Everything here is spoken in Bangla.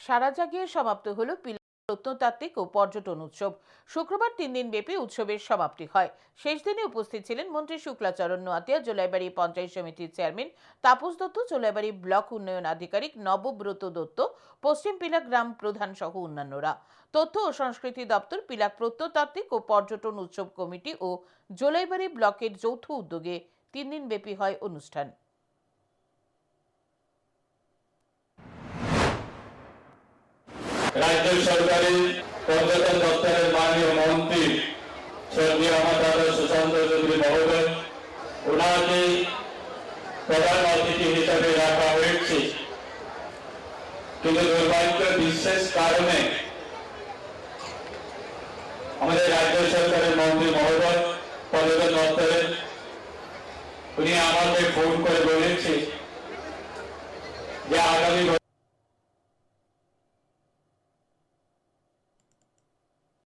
সারা জাগিয়ে সমাপ্ত হলো প্রত্নতাত্ত্বিক ও পর্যটন উৎসব। শুক্রবার 3 দিন ব্যাপী উৎসবের সমাপ্তি হয়। শেষ দিনে উপস্থিত ছিলেন মন্ত্রী শুক্লাচরণ নোয়াতিয়া, জোলাইবাড়ি পঞ্চায়েত সমিতির চেয়ারম্যান তাপস দত্ত, জোলাইবাড়ি ব্লক উন্নয়ন আধিকারিক নবব্রত দত্ত, পশ্চিম পিলাক গ্রাম প্রধান সহ অন্যান্যরা। তথ্য ও সংস্কৃতি দপ্তর, পিলাক প্রত্নতাত্ত্বিক ও পর্যটন উৎসব কমিটি ও জোলাইবাড়ি ব্লকের যৌথ উদ্যোগে 3 দিন ব্যাপী হয় অনুষ্ঠান। রাজ্য সরকারের পর্যটন দপ্তরের মাননীয় মন্ত্রী স্বর্গীয় আমার দাদা সুশান্ত চৌধুরী মহোদয়, ওনাকে প্রধান অতিথি হিসাবে রাখা হয়েছে, কিন্তু দুর্ভাগ্য বিশেষ কারণে আমাদের রাজ্য সরকারের মন্ত্রী মহোদয় পর্যটন দপ্তরের উনি আমাকে ফোন করে বলে